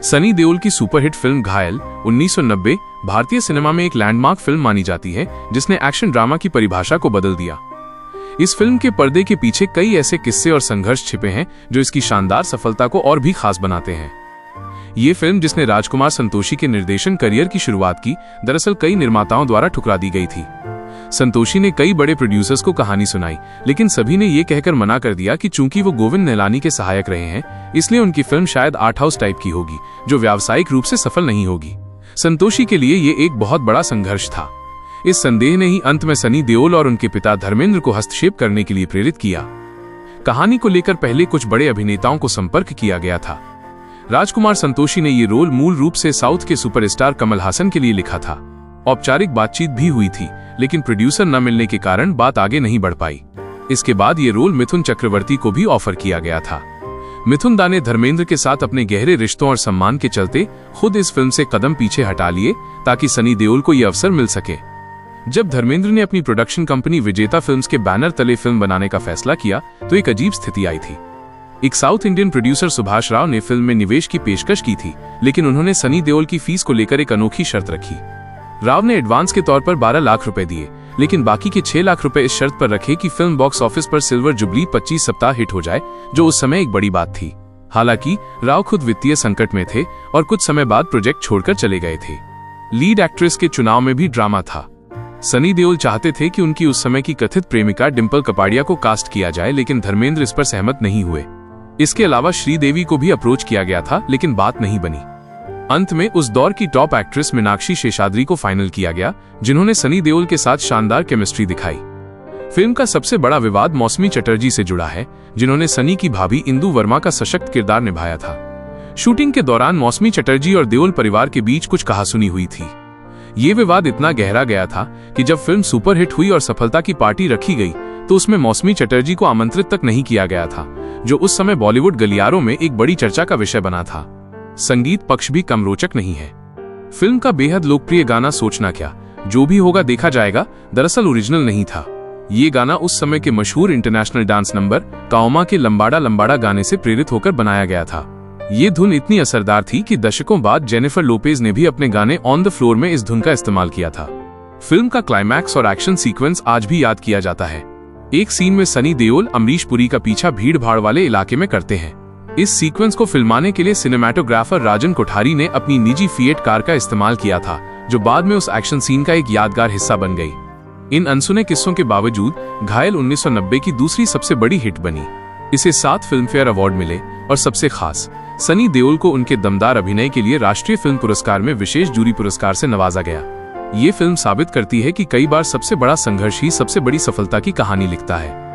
सनी देओल की superhit film घायल 1990 भारतीय सिनेमा में एक लैंडमार्क फिल्म मानी जाती है, जिसने एक्शन ड्रामा की परिभाषा को बदल दिया। इस फिल्म के पर्दे के पीछे कई ऐसे किस्से और संघर्ष छिपे हैं जो इसकी शानदार सफलता को और भी खास बनाते हैं। ये फिल्म, जिसने राजकुमार संतोषी के निर्देशन करियर की शुरुआत की, दरअसल कई निर्माताओं द्वारा ठुकरा दी गई थी। संतोषी ने कई बड़े प्रोड्यूसर्स को कहानी सुनाई, लेकिन सभी ने ये कहकर मना कर दिया कि चूंकि वो गोविंद निहलानी के सहायक रहे हैं, इसलिए उनकी फिल्म शायद आर्ट हाउस टाइप की होगी, जो व्यावसायिक रूप से सफल नहीं होगी। संतोषी के लिए ये एक बहुत बड़ा संघर्ष था। इस संदेह ने ही अंत में सनी देओल और उनके पिता धर्मेंद्र को हस्तक्षेप करने के लिए प्रेरित किया। कहानी को लेकर पहले कुछ बड़े अभिनेताओं को संपर्क किया गया था। राजकुमार संतोषी ने ये रोल मूल रूप से साउथ के सुपरस्टार कमल हासन के लिए लिखा था। औपचारिक बातचीत भी हुई थी, लेकिन प्रोड्यूसर न मिलने के कारण बात आगे नहीं बढ़ पाई। इसके बाद ये रोल मिथुन चक्रवर्ती को भी ऑफर किया गया था। मिथुन दा ने धर्मेंद्र के साथ अपने गहरे रिश्तों और सम्मान के चलते खुद इस फिल्म से कदम पीछे हटा लिए, ताकि सनी देओल को यह अवसर मिल सके। जब धर्मेंद्र ने अपनी प्रोडक्शन कंपनी विजेता फिल्म्स के बैनर तले फिल्म बनाने का फैसला किया, तो एक अजीब स्थिति आई थी। एक south Indian producer Subhash Rao ने फिल्म में निवेश की पेशकश की थी, लेकिन उन्होंने सनी देओल की फीस को लेकर एक अनोखी शर्त रखी। राव ने एडवांस के तौर पर 12 लाख रुपए दिए, लेकिन बाकी के 6 लाख रुपए इस शर्त पर रखे कि फिल्म बॉक्स ऑफिस पर सिल्वर जुबली 25 सप्ताह हिट हो जाए, जो उस समय एक बड़ी बात थी। हालांकि राव खुद वित्तीय संकट में थे और कुछ समय बाद प्रोजेक्ट छोड़कर चले गए थे। लीड एक्ट्रेस के चुनाव में भी ड्रामा था। सनी देओल चाहते थे कि उनकी उस समय की कथित प्रेमिका डिंपल कपाड़िया को कास्ट किया जाए, लेकिन धर्मेंद्र इस पर सहमत नहीं हुए। इसके अलावा श्रीदेवी को भी अप्रोच किया गया था, लेकिन बात नहीं बनी। अंत में उस दौर की टॉप एक्ट्रेस मीनाक्षी शेषाद्री को फाइनल किया गया, जिन्होंने सनी देओल के साथ शानदार केमिस्ट्री दिखाई। फिल्म का सबसे बड़ा विवाद मौसमी चटर्जी से जुड़ा है, जिन्होंने सनी की भाभी इंदु वर्मा का सशक्त किरदार निभाया था। शूटिंग के दौरान मौसमी चटर्जी और देओल परिवार के बीच कुछ कहासुनी हुई थी। ये विवाद इतना गहरा गया था कि जब फिल्म सुपरहिट हुई और सफलता की पार्टी रखी गई, तो उसमें मौसमी चटर्जी को आमंत्रित तक नहीं किया गया था, जो उस समय बॉलीवुड गलियारों में एक बड़ी चर्चा का विषय बना था। संगीत पक्ष भी कम रोचक नहीं है। फिल्म का बेहद लोकप्रिय गाना सोचना क्या, जो भी होगा देखा जाएगा, दरअसल ओरिजिनल नहीं था। ये गाना उस समय के मशहूर इंटरनेशनल डांस नंबर काओमा के लंबाड़ा लंबाड़ा गाने से प्रेरित होकर बनाया गया था। ये धुन इतनी असरदार थी कि दशकों बाद जेनिफर लोपेज ने भी अपने गाने ऑन द फ्लोर में इस धुन का इस्तेमाल किया था। फिल्म का क्लाइमैक्स और एक्शन सीक्वेंस आज भी याद किया जाता है। एक सीन में सनी देओल अमरीश पुरी का पीछा भीड़ भाड़ वाले इलाके में करते हैं। इस सीक्वेंस को फिल्माने के लिए सिनेमैटोग्राफर राजन कोठारी ने अपनी निजी फिएट कार का इस्तेमाल किया था, जो बाद में उस एक्शन सीन का एक यादगार हिस्सा बन गई। इन अनसुने किस्सों के बावजूद घायल 1990 की दूसरी सबसे बड़ी हिट बनी। इसे 7 फिल्मफेयर अवार्ड मिले और सबसे खास, सनी देओल को उनके दमदार अभिनय के लिए राष्ट्रीय फिल्म पुरस्कार में विशेष जूरी पुरस्कार से नवाजा गया। ये फिल्म साबित करती है कि कई बार सबसे बड़ा संघर्ष ही सबसे बड़ी सफलता की कहानी लिखता है।